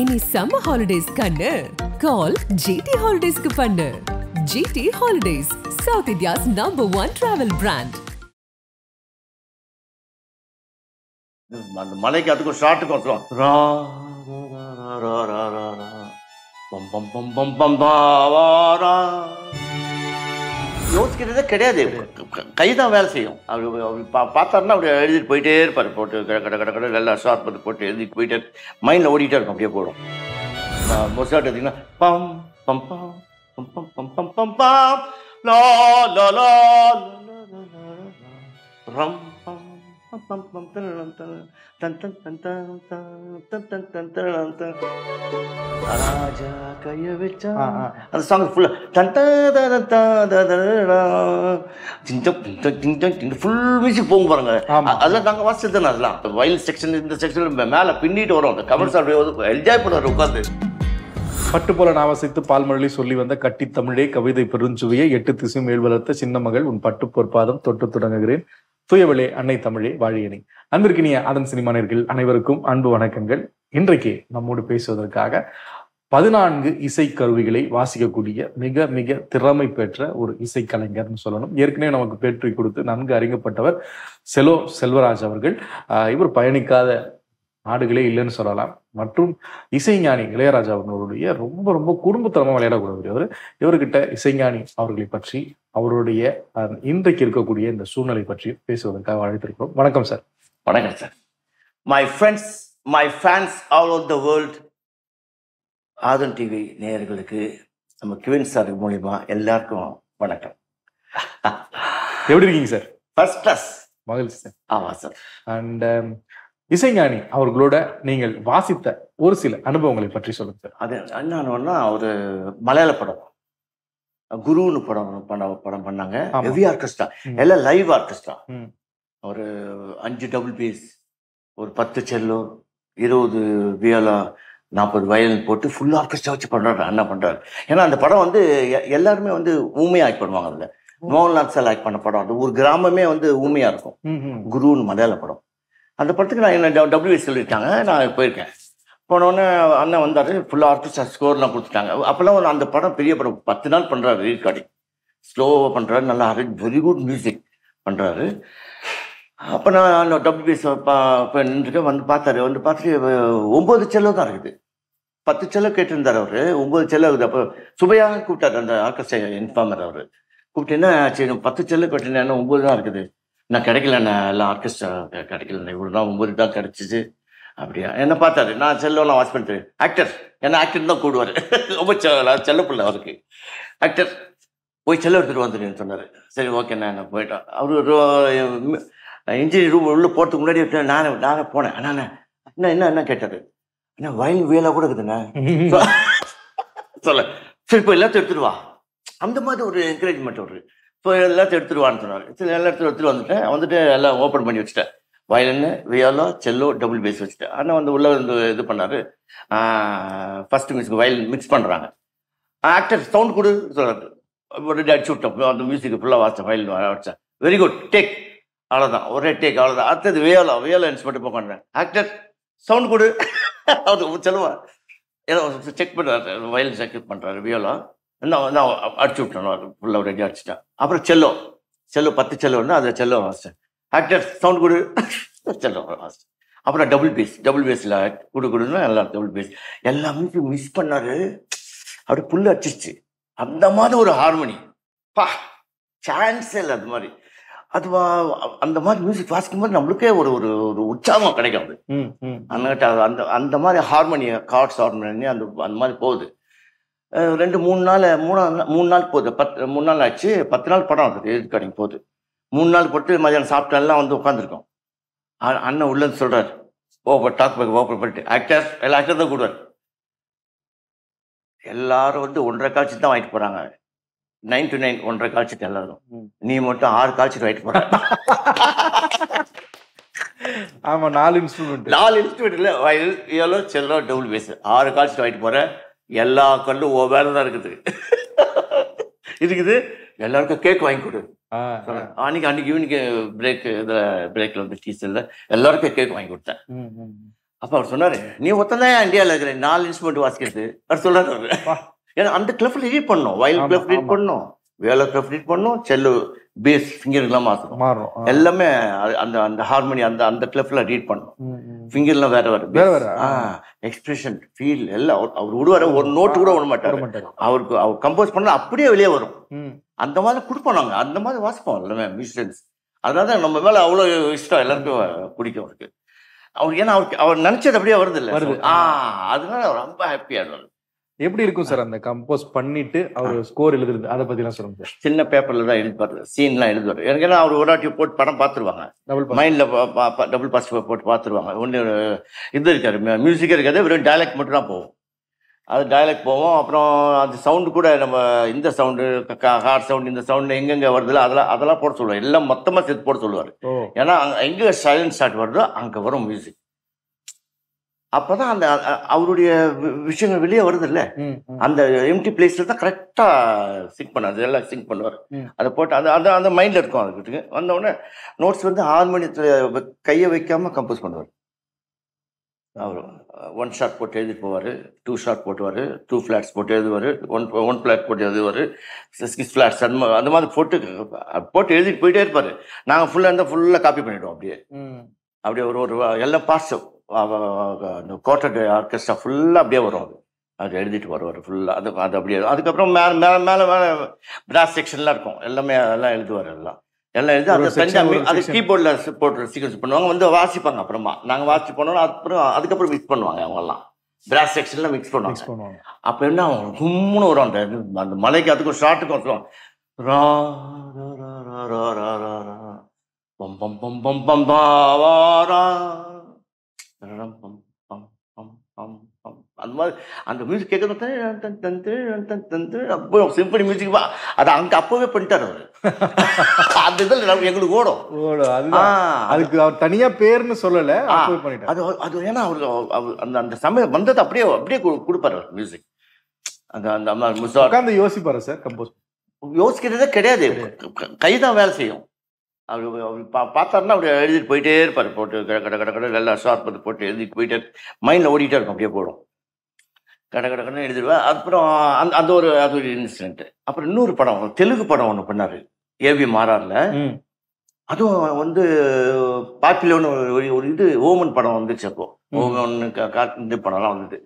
இனி summer holidays கண்ணு call GT Holidays க்கு பண்ணு. GT Holidays, South India's #1 travel brand. அந்த மலைக்கு அதுக்கும் ஷார்ட்டுக்கு வரும். ரா ரா ரா ரா ரா பம் பம் பம் பம் பம் பாரா. யோசிக்கிறதே கிடையாது, கைதான் வேலை செய்யும். அவர் பார்த்தாருன்னா அப்படி எழுதிட்டு போயிட்டே இருப்பார். போட்டு கடை கடை கடை எல்லாம் ஷார்ட் பண்ணி போட்டு எழுதிட்டு போயிட்டே மைண்டில் ஓடிட்டே இருக்கும். அப்படியே போடும். மொசாட் எடுத்தீங்கன்னா பம் பம் பம் பம் பம் பம் பம் பம் பம் லா லா லா ரம் பம் பம் பம் தன் தன் தன் தன் தன் தன் தன் தன் ராஜா கைய வச்சா அந்த சாங் ஃபுல்லா தன் ஃபுல் மியூசிக் போகும் பாருங்க. அதெல்லாம் நாங்கள் வாசிச்சது தானே. அதெல்லாம் வயல் செக்ஷன் இந்த செக்ஷன் மேலே பின்னிட்டு வரும். அந்த கமர்ஸ் அப்படியே என்ஜாய் பண்ணுவார் உட்காந்து. பட்டு போல நாவசித்து பால்மொழி சொல்லி வந்த கட்டி தமிழே கவிதை பெருஞ்சுவையை 8 திசையும் மேல் வளர்த்த சின்ன மகள் உன் பட்டு பொற்பாதம் தொட்டு தொடங்குகிறேன் தூயவளே அன்னை தமிழே வாழியனை. அன்பிற்கினிய அதன் சினிமா நேயர்கள் அனைவருக்கும் அன்பு வணக்கங்கள். இன்றைக்கு நம்மோடு பேசுவதற்காக 14 இசைக்கருவிகளை வாசிக்கக்கூடிய மிக மிக திறமை பெற்ற ஒரு இசைக்கலைஞர்னு சொல்லணும். ஏற்கனவே நமக்கு பேற்றி கொடுத்து நன்கு அறியப்பட்டவர் செலோ செல்வராஜ் அவர்கள். இவர் பயணிக்காத நாடுகளே இல்லைன்னு சொல்லலாம். மற்றும் இசைஞானி இளையராஜா அவர்களுடைய ரொம்ப ரொம்ப குடும்பத்தனமா விளையாடக்கூடியவர். இவர்கிட்ட இசைஞானி அவர்களை பற்றி, அவருடைய இன்றைக்கு இருக்கக்கூடிய இந்த சூழ்நிலை பற்றி பேசுவதற்காக அழைத்திருக்கிறோம். வணக்கம் சார். வணக்கம் sir. My friends, my fans all over the world, Aadhan TV நேயர்களுக்கு நம்ம கிவின் சார் மூலியமா எல்லாருக்கும் வணக்கம். எப்படி இருக்கீங்க சார்? First class. மகிழ்ச்சி சார். ஆமா சார். அண்ட் இசைஞானி அவர்களோட நீங்கள் வாசித்த ஒரு சில அனுபவங்களை பற்றி சொல்லுங்க சார். அது என்னன்னா, ஒரு மலையாள படம் குருன்னு படம் பண்ணாங்க. ஹெவி ஆர்கெஸ்ட்ரா, எல்லாம் லைவ் ஆர்கெஸ்ட்ரா. ஒரு 5 டபுள் பேஸ், ஒரு 10 செல்லோ, 20 வியோலா, 40 வயலின் போட்டு ஃபுல் ஆர்கெஸ்ட்ரா வச்சு பண்றாரு. என்ன பண்றாரு? ஏன்னா அந்த படம் வந்து எல்லாருமே வந்து ஊமையா ஆக்ட் பண்ணுவாங்க. அதுல மோகன்லால் சார் ஆக்ட் பண்ண படம். அது ஒரு கிராமமே வந்து ஊமையா இருக்கும். குருன்னு மலையாள படம். அந்த படத்துக்கு நான் என்ன WS சொல்லியிருக்காங்க. நான் போயிருக்கேன். போனோடனே அண்ணன் வந்தார். ஃபுல்லாக ஆர்கெஸ்ட்ரா ஸ்கோர்லாம் கொடுத்துட்டாங்க. அப்போல்லாம் அந்த படம் பெரிய படம் 10 நாள் பண்ணுறாரு. ரீகார்டிங் ஸ்லோவாக பண்ணுறாரு. நல்லா வெரி குட் மியூசிக் பண்ணுறாரு. அப்போ நான் WS இப்போ நின்றுட்டு வந்து பார்த்தாரு. வந்து பார்த்துட்டு 9 செல்லோ தான் இருக்குது. 10 செல்லோ கேட்டிருந்தார் அவர். 9 செல்லோ இருக்குது. அப்போ சுபையாக கூப்பிட்டாரு அந்த ஆர்கெஸ்ட்ரா இன்ஃபார்மர். அவர் கூப்பிட்டேன்னா, சரி 10 செல்லோ கேட்டேன்னா 9 தான் இருக்குது. நான் கிடைக்கலண்ணா, எல்லாம் ஆர்கெஸ்ட்ரா கிடைக்கலண்ணா, இவ்வளோ தான் 9 தான் கிடச்சிச்சு. அப்படியா? என்ன பார்த்தாரு. நான் செல்லோலாம் வாட்ச் பண்ணிட்டு ஆக்டர், என்ன ஆக்டர் தான் கூடுவார். ரொம்ப செல்ல பிள்ளை அவருக்கு. ஆக்டர் போய் செல்ல எடுத்துகிட்டு வந்துடுன்னு சொன்னார். சரி ஓகேண்ணா, நான் போயிட்டேன். அவர் இன்ஜினியர் ரூம் உள்ளே போகிறதுக்கு முன்னாடி நானே போனேன். அண்ணா என்ன கேட்டார். என்ன வயல் வேலை கூட இருக்குதுண்ணா சொல்ல. சரி இப்போ எல்லாத்தையும் எடுத்துட்டு வா. அந்த மாதிரி ஒரு என்கரேஜ்மெண்ட் ஒரு. இப்போ எல்லாத்தையும் எடுத்துருவான்னு சொன்னார். சரி எல்லாத்தையும் எடுத்துகிட்டு வந்துட்டு எல்லாம் ஓப்பன் பண்ணி வச்சுட்டேன். வயலின்னு, வியோலா, செல்லோ, டபுள் பேஸ் வச்சுட்டேன். ஆனால் வந்து உள்ளே வந்து இது பண்ணார். ஃபர்ஸ்ட் மியூசிக் வயலின் மிக்ஸ் பண்ணுறாங்க. ஆக்டர் சவுண்ட் கொடு சொல்கிறாரு. ரெடி அடிச்சு விட்டோம். அந்த மியூசிக் ஃபுல்லாக வாசித்தேன். வயலின் வச்சேன். Very good take. அவ்வளோதான், ஒரே டேக், அவ்வளோதான். அடுத்தது வியோலா இன்ஸ்ட்ருமெண்ட் போக்காண்டேன். ஆக்டர் சவுண்ட் கொடு. அது செல்லுவா ஏதோ செக் பண்ணுறாரு. வயலின் செக் பண்ணுறாரு. வியோலா நான் அடிச்சு விட்டேன். ஃபுல்லாக ரெடி அடிச்சுட்டேன். அப்புறம் செல்லோ 10 செல்லோ வந்து அதை செல்லோ வாசித்தேன். ஆக்டர் சவுண்ட் கொடு. செல்லோ வாசித்தேன். அப்புறம் டபுள் பேஸில் கொடுன்னா எல்லாம் டபுள் பேஸ் எல்லாமே மிஸ் பண்ணாரு. அப்படி புல் அடிச்சிருச்சு. அந்த மாதிரி ஒரு ஹார்மோனி பா சான்ஸே இல்லை. அது மாதிரி அதுவா அந்த மாதிரி மியூசிக் வாசிக்கும் போது நம்மளுக்கே ஒரு ஒரு ஒரு உற்சாகம் கிடைக்கும். அது அந்த மாதிரி ஹார்மோனியை கார்ட்ஸ் ஹார்மோனி அந்த மாதிரி போகுது. 3 நாள் போகுது. 3 நாள் ஆச்சு. 10 நாள் படம் அது ரீகார்டிங் போகுது. 3 நாள் போட்டு மதியானம் சாப்பிட்டு எல்லாம் வந்து உட்காந்துருக்கோம். அண்ணன் உள்ளது சொல்றாரு. டாக் பேக் ஓப்பன் பண்ணிட்டு ஆக்டர் எல்லா ஆக்டர் தான் கூடுவார். எல்லாரும் வந்து 1.5 கால்ஷீட் தான் வாங்கிட்டு போறாங்க. 9 to 9 1.5 கால்ஷீட் எல்லாரும். நீ மட்டும் 6 கால்ஷீட் வாங்கிட்டு போற. ஆமா, 4 இன்ஸ்ட்ருமெண்ட் இல்லை, viol, viola, cello, double bass 6 call sheet வாங்கிட்டு போற. எல்லா கல்லும் வேலை தான் இருக்குது. எல்லாருக்கும் கேக் வாங்கி கொடு. அன்னைக்கு ஈவினிங் பிரேக்ல வந்து டீச்சர்ல எல்லாருக்கும் கேக் வாங்கி கொடுத்தேன். அப்போ அவர் சொன்னார், நீ ஒத்தந்தான் இந்தியாவில் இருக்கிற 4 இன்ஸ்ட்ருமெண்ட் வாசிக்கிறது அவர் சொல்கிறார் அவர். ஏன்னா அந்த கிளஃப் ரீட் பண்ணோம், வயல் கிளஃப் ரீட் பண்ணோம், வேலை கிளஃப் ரீட் பண்ணோம், செல்லு பேஸ் ஃபிங்கர்லாம் மாற்றணும், எல்லாமே அந்த அந்த ஹார்மோனி அந்த அந்த கிளஃப்ல ரீட் பண்ணோம். ஃபிங்கர்லாம் வேற வேற எக்ஸ்பிரஷன் ஃபீல் எல்லாம் அவர் விடுவார். ஒரு நோட்டு கூட விட மாட்டார். அவருக்கு அவர் கம்போஸ் பண்ணால் அப்படியே வெளியே வரும். அந்த மாதிரி கொடுப்போம் நாங்கள், அந்த மாதிரி வாசிப்போம் எல்லாமே மியூசிஷியன்ஸ். அதனால தான் நம்ம மேலே அவ்வளோ இஷ்டம், எல்லாருக்கும் பிடிக்கும் அவருக்கு. அவருக்கு ஏன்னா அவர் நினைச்சது அப்படியே வருது இல்லை, அதனால அவர் ரொம்ப ஹாப்பியாக. எப்படி இருக்கும் சார் அந்த கம்போஸ் பண்ணிட்டு அவர் ஸ்கோர் எழுதுறது, அதை பத்திலாம் சொல்லுங்க சார். சின்ன பேப்பர்ல தான் எழுதிப்பாரு, சீன்லாம் எழுதுவார். எனக்கு ஏன்னா அவர் ஒரு வாட்டி போட்டு படம் பார்த்துருவாங்க, மைண்ட்ல டபுள் பாஸ் போட்டு பார்த்துருவாங்க. ஒன்று இது இருக்காரு, மியூசிக்கே இருக்காது, வெறும் டைலாக்ட் மட்டும் தான் போகும். அது டைலாக்ட் போவோம். அப்புறம் அந்த சவுண்டு கூட நம்ம இந்த சவுண்டு ஹார்ட் சவுண்டு இந்த சவுண்டு எங்கெங்கே வருதுல அதெல்லாம் போட சொல்லுவார். எல்லாம் மொத்தமாக சேர்த்து போட சொல்லுவார். ஏன்னா எங்கே சைலண்ட் ஷாட் வருதோ அங்கே வரும் மியூசிக். அப்போதான் அந்த அவருடைய விஷயங்கள் வெளியே வருது இல்லை, அந்த எம்டி பிளேஸ்ல தான் கரெக்டாக சிங்க் பண்ணார், எல்லாம் சிங்க் பண்ணுவார். அதை போட்டு அந்த அந்த அந்த மைண்டில் இருக்கும். அதுக்கு வந்தவுடனே நோட்ஸ் வந்து ஹார்மோனியத்தில் கையை வைக்காமல் கம்போஸ் பண்ணுவார். அவர் 1 ஷாட் போட்டு எழுதிட்டு போவார், 2 ஷாட் போட்டுவார், 2 ஃப்ளாட்ஸ் போட்டு எழுதுவார், 1 ஃப்ளாட் போட்டு எழுதுவார், 6 ஃப்ளாட்ஸ் அந்த மாதிரி போட்டு எழுதிட்டு போயிட்டே இருப்பார். நாங்கள் ஃபுல்லாக காப்பி பண்ணிவிடுவோம். அப்படியே ஒரு எல்லா பார்ட்ஸும் கோட்டட் ஆர்கெஸ்ட்ரா ஃபுல்லாக அப்படியே வரும். அது எழுதிட்டு வருவார் ஃபுல்லாக. அது அப்படியே. அதுக்கப்புறம் மேலே பிராஸ் செக்ஷன்லாம் இருக்கும், எல்லாம் எழுதுவார். எல்லாம் எழுதி அது கீபோர்டில் போட்டு சீக்வன்ஸ் பண்ணுவாங்க, வந்து வாசிப்பாங்க. அப்புறமா நாங்கள் வாசிச்சு பண்ணோம், அதுக்கப்புறம் மிக்ஸ் பண்ணுவாங்க. அவங்கெல்லாம் பிராஸ் செக்ஷன்லாம் மிக்ஸ் பண்ணுவாங்க. அப்போ என்ன கும்முன்னு வரும் அந்த மலைக்கு, அதுக்கும் ஷார்ட்டுக்கும் வரும். ரா ரா ரா ரா ரா ரா பம் பம் பம் பம் பம் பாரா அந்த மாதிரி அந்த மியூசிக் கேட்கறது சிம்பனி மியூசிக் அது அங்கே அப்பவே பண்ணிட்டார் அவர். அந்த இதில் எங்களுக்கு ஓடும். அதுக்கு அவர் தனியா பேர்னு சொல்லலை, அது ஏன்னா அவரு அந்த அந்த சமயம் வந்தது அப்படியே கொடுப்பாரு அவர் மியூசிக். அந்த யோசிப்பாரு சார் கம்போஸ். யோசிக்கிறதே கிடையாது, கைதான் வேலை செய்யும். அவர் பார்த்தாருன்னா அப்படி எழுதிட்டு போயிட்டே இருப்பார். போட்டு கடை எல்லாம் ஷார்ப் போட்டு எழுதிட்டு போயிட்டே மைண்டில் ஓடிட்டே இருக்கும். அப்படியே போடும், கடை எழுதிடுவேன். அப்புறம் அது ஒரு இன்சிடென்ட். அப்புறம் இன்னொரு படம், தெலுங்கு படம் ஒன்று பண்ணார் ஏவி மாறாரில். அதுவும் வந்து பாப்புலர்னு ஒரு இது ஓமன் படம் வந்துச்சு. அப்போ ஓமன் இந்த படம்லாம் வந்தது.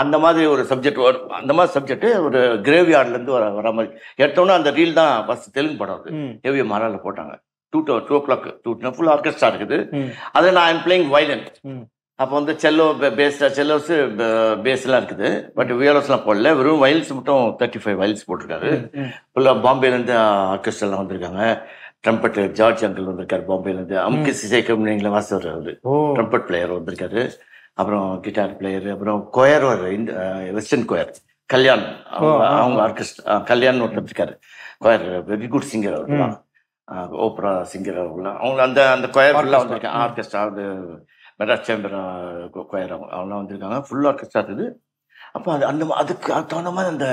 அந்த மாதிரி ஒரு சப்ஜெக்ட், அந்த மாதிரி சப்ஜெக்ட் ஒரு கிரேவியார்ட்லேருந்து வர மாதிரி எடுத்தோன்னா அந்த ரீல் தான் ஃபர்ஸ்ட் தெலுங்கு படம். அது ஏவி மாறாரில் போட்டாங்க. 2 o'clock ஃபுல் ஆர்கெஸ்ட்ரா இருக்குது. அதில் நான் பிளேயிங் வயலின். அப்போ வந்து செல்லோஸ் பேஸ்லாம் இருக்குது, பட் வியோலஸ்லாம் போடல, வெறும் வயல்ஸ் மட்டும் 35 வயல்ஸ் போட்டிருக்காரு. ஃபுல்லாக பாம்பேலேருந்து ஆர்கெஸ்ட்ராலாம் வந்திருக்காங்க. ட்ரம்பட் ஜார்ஜ் அங்கிள் வந்திருக்காரு பாம்பேலேருந்து. அமுக்கிஸ் இசை கம்பெனியில் வாசவர் அவர் ட்ரம்பட் பிளேயர் வந்திருக்காரு. அப்புறம் கிட்டார் பிளேயர், அப்புறம் கொயர் வெஸ்டர்ன் கொயர் கல்யாண், அவங்க ஆர்கெஸ்ட்ரா கல்யாண் ஒருத்தர் இருக்காரு கொயர், வெரி குட் சிங்கர் அவர்லாம், ஓப்ரா சிங்கர் அவங்களாம். அவங்க அந்த அந்த கொயர் ஃபுல்லாக வந்திருக்காங்க. ஆர்கெஸ்ட்ரா அது மெட்ராஸ் சேம்பர் கொயர் அவங்களாம் வந்திருக்காங்க. ஃபுல் ஆர்கெஸ்ட்ரா இருக்குது. அப்போ அதுக்கு தகுந்த மாதிரி அந்த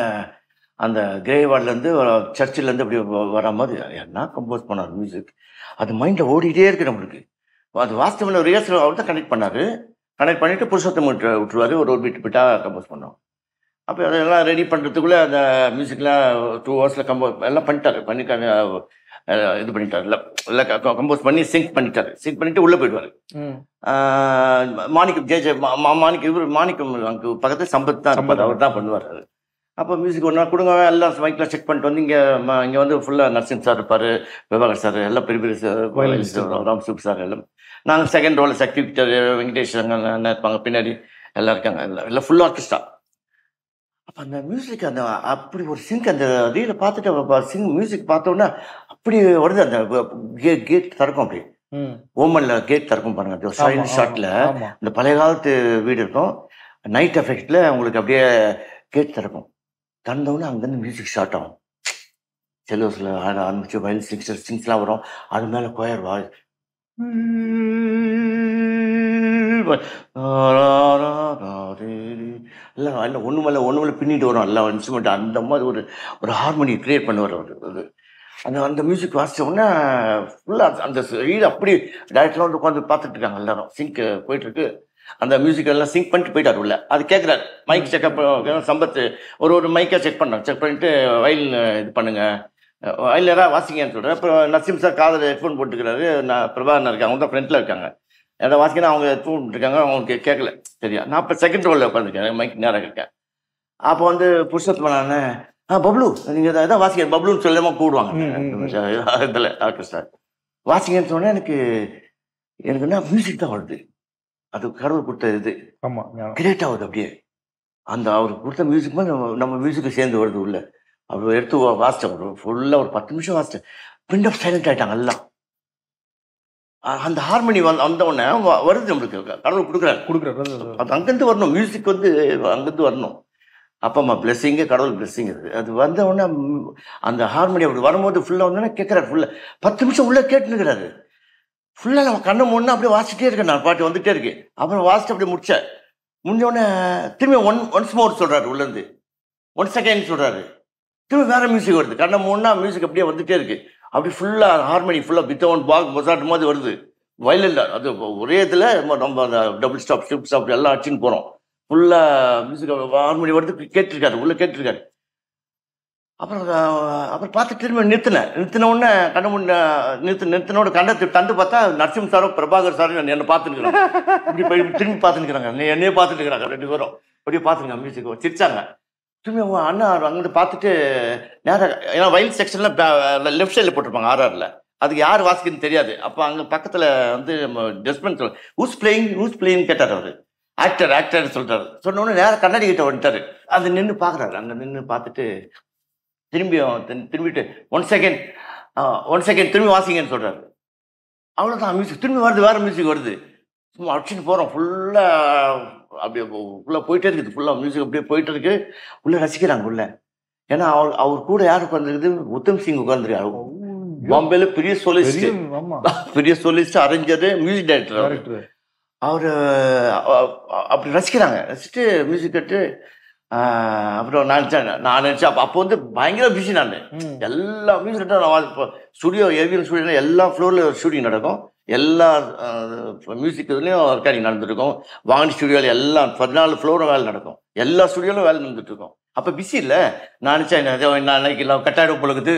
அந்த கிரேவார்ட்லேருந்து சர்ச்சிலேருந்து அப்படி வர மாதிரி என்ன கம்போஸ் பண்ணார் மியூசிக். அது மைண்டில் ஓடிட்டே இருக்கு நம்மளுக்கு. அது வாஸ்தவத்தில் ரிஹர்சல் அவர் தான் கனெக்ட் பண்ணார். கனெக்ட் பண்ணிவிட்டு புருஷத்தை விட்டுருவார். ஒரு பிட்டாக கம்போஸ் பண்ணோம். அப்போ அதெல்லாம் ரெடி பண்ணுறதுக்குள்ளே அந்த மியூசிக்லாம் 2 hours எல்லாம் பண்ணிட்டாரு. இது பண்ணிட்டார், இல்லை கம்போஸ் பண்ணி சிங்க் பண்ணிட்டு உள்ளே போயிடுவார். மாணிக்கம் மாணிக்கம் அங்கே பக்கத்தில் சம்பத் தான் இருப்பார், அவர் தான் பண்ணுவார். அது அப்போ மியூசிக் ஒன்றா கொடுங்க, எல்லாம் மைக்கில் செக் பண்ணிட்டு வந்து இங்கே வந்து ஃபுல்லாக நரசிங் சார் இருப்பார், பிரபாகர் சார், எல்லாம் பெரிய சார், ராம் சூப் சார், எல்லாம் நாங்கள் செகண்ட் ரோல் சக்தி விக்டர், வெங்கடேஷ் என்ன இருப்பாங்க பின்னாடி, எல்லாம் இருக்காங்க. எல்லாம் ஃபுல் ஆர்கெஸ்ட்ரா. அப்போ அந்த மியூசிக் அந்த அப்படி ஒரு சிங்க் அந்த ரீலை பார்த்துட்டு மியூசிக் பார்த்தோன்னா அப்படி வருது. அந்த கேட் திறக்கும், அப்படி ஓமன்ல கேட் திறக்கும் பாருங்க. அந்த ஷைன் ஷாட்ல இந்த பழைய காலத்து வீடு இருக்கும், நைட் எஃபெக்ட்ல உங்களுக்கு அப்படியே கேட் திறக்கும். திறந்தவுடனே அங்கேருந்து மியூசிக் ஸ்டார்ட் ஆகும். செல்லோஸில் ஆரம்பிச்சு வயல் ஸ்ட்ரிங்ஸ்லாம் வரும். அது மேலே கொயர் வாய்ஸ் எல்லாம் ஒன்று மேலே பின்னிட்டு வரும். எல்லா இன்ஸ்ட்ருமெண்ட் அந்த மாதிரி ஒரு ஹார்மோனி கிரியேட் பண்ணுவார் அவர். அது அந்த மியூசிக் வாசித்த உடனே ஃபுல்லாக அந்த ரீல் அப்படி டைரக்டர்லாம் வந்து உட்காந்து பார்த்துட்டு இருக்காங்க. எல்லாரும் சிங்க் போயிட்டுருக்கு. அந்த மியூசிக் எல்லாம் சிங்க் பண்ணிட்டு போயிட்டார் உள்ள. அது கேட்குறாரு, மைக் செக்அப் சம்பத்து ஒரு மைக்கை செக் பண்ணோம். செக் பண்ணிட்டு வயலின் இது பண்ணுங்க, வயலின் யாராவது வாசிங்கன்னு சொல்கிறேன். அப்புறம் நசீம் சார் காதில் ஹெட்ஃபோன் போட்டுக்கிறாரு, நான் பிரபாகரன் இருக்கேன், அவங்க தான் ஃப்ரெண்டில் இருக்காங்க. ஏதாவது வாசிக்கணும், அவங்க ஹெட்ஃபோன் போட்டுருக்காங்க, அவங்களுக்கு கேட்கல சரியா. நான் இப்போ செகண்ட் ரோலில் உட்காந்துருக்கேன், மைக் நேராக இருக்கேன். அப்போ வந்து புருஷோத்தமன் நான் பப்ளு நீங்கள் எதாவது வாசிக்க, பப்ளுன்னு சொல்லாமல் கூடுவாங்க இதில் ஆர்கெஸ்ட்ரா. வாசிங்கன்னு சொன்னால் எனக்கு என்ன மியூசிக் தான் வருது, அது கடவுள் கொடுத்த இது கிரியேட் ஆகுது அப்படியே. அந்த அவருக்கு கொடுத்த மியூசிக் மாதிரி நம்ம மியூசிக்கு சேர்ந்து வருது உள்ள. அவர் எடுத்து வாசித்தேன், ஃபுல்லாக ஒரு 10 நிமிஷம் வாசித்தேன். பிண்ட் ஆஃப் சைலண்ட் ஆகிட்டாங்க எல்லாம். அந்த ஹார்மோனி வந்த உடனே வருது, நம்மளுக்கு கடவுள் கொடுக்குறாரு. அது அங்கேருந்து வரணும், மியூசிக் வந்து அங்கேருந்து வரணும். அப்பா அம்மா பிளெஸ்ஸிங்கு, கடவுள் பிளெஸ்ஸிங் இருக்குது. அது வந்த உடனே அந்த ஹார்மோனி அப்படி வரும்போது ஃபுல்லாக வந்தோடனே கேட்குறாரு. ஃபுல்லாக 10 நிமிஷம் உள்ளே கேட்டுனுக்கிறாரு. ஃபுல்லாக நம்ம கண்ணை முன்னே அப்படியே வாசிட்டே இருக்கேன், நான் பாட்டு வந்துகிட்டே இருக்கு. அப்புறம் வாசிட்டு அப்படியே முடிச்சேன். முடிஞ்சோடனே திரும்பி ஒன்ஸ் மோர் சொல்கிறாரு, உள்ளேருந்து 1 செகண்ட் சொல்கிறாரு. திரும்பி வேறு மியூசிக் வருது, கண்ணை முன்னா மியூசிக் அப்படியே வந்துகிட்டே இருக்கு. அப்படி ஃபுல்லாக ஹார்மோனி ஃபுல்லாக பித்தவன் பாக் மொசாட் மாதிரி வருது. வயலில் அது ஒரே இதில் நம்ம அந்த டபுள் ஸ்டாப் ட்ரிபிள் ஸ்டாப் எல்லாம் அடிச்சுன்னு போகிறோம். ஃபுல்லாக மியூசிக் ஹார்மோனி வருது, கேட்டிருக்காரு, உள்ளே கேட்டிருக்காரு. அப்புறம் பார்த்து திரும்ப நிறுத்தின உடனே கண்ண முன்ன நிறுத்தினோட கண்ணை தந்து பார்த்தா நரசிம்ம சாரோ பிரபாகர் சாரும் என்னை பார்த்துருக்குறாங்க. இப்படி போய் திரும்பி பார்த்துருக்குறாங்க, என்னையே பார்த்துட்டு இருக்கிறாங்க. 2 பேரும் அப்படியே பார்த்துருங்க, மியூசிக் சிரிச்சாங்க. திரும்பி அண்ணா அங்கிட்டு பார்த்துட்டு நேராக, ஏன்னா வயல் செக்ஷனில் லெஃப்ட் சைடில் போட்டிருப்பாங்க RRல, அதுக்கு யார் வாசிக்குன்னு தெரியாது. அப்போ அங்கே பக்கத்தில் வந்து நம்ம டஸ்ட்பின் ஹூஸ் பிளேயிங் கேட்டார். அவர் ஆக்டர் சொல்லிட்டாரு. சொன்ன உடனே நேராக கண்ணாடி கிட்ட வந்துட்டாரு. அது நின்று பார்க்குறாரு. அங்கே நின்று பார்த்துட்டு திரும்பிட்டு 1 செகண்ட் திரும்பி வாசிங்கன்னு சொல்கிறாரு. அவ்வளோதான், மியூசிக் திரும்பி வருது, வேறு மியூசிக் வருது. சும்மா அடிச்சுட்டு போகிறோம். ஃபுல்லாக அப்படியே ஃபுல்லாக போயிட்டே இருக்குது. ஃபுல்லாக மியூசிக் அப்படியே போயிட்டு இருக்கு. உள்ளே ரசிக்கிறாங்க உள்ள. ஏன்னா அவர் கூட யார் உட்காந்துருக்குது, உத்தம் சிங் உட்காந்துருக்காரு. பாம்பேல பெரிய சோலிஸ்ட் அரேஞ்சர், மியூசிக் டைரக்டர். அவர் அப்படி ரசிக்கிறாங்க. ரசிச்சுட்டு மியூசிக் கேட்டு அப்புறம் நான் நினச்சேன் அப்போ வந்து பயங்கர பிஸி. நான் எல்லா மியூசிக் நான் இப்போ ஸ்டுடியோ ஏவிஎம் ஸ்டுடியோ எல்லா ஃப்ளோரில் ஷூட்டிங் நடக்கும். எல்லா மியூசிக் இதுலேயும் ரெக்கார்டிங் நடந்துருக்கும். வாங்கி ஸ்டுடியோவில் எல்லாம் 14 ஃப்ளோரும் வேலை நடக்கும். எல்லா ஸ்டுடியோவிலும் வேலை நடந்துட்டுருக்கோம். அப்போ பிஸி இல்லை. நான் நினச்சேன் நான் அன்னைக்கு எல்லாம் கட்டாயிடம் பொழுது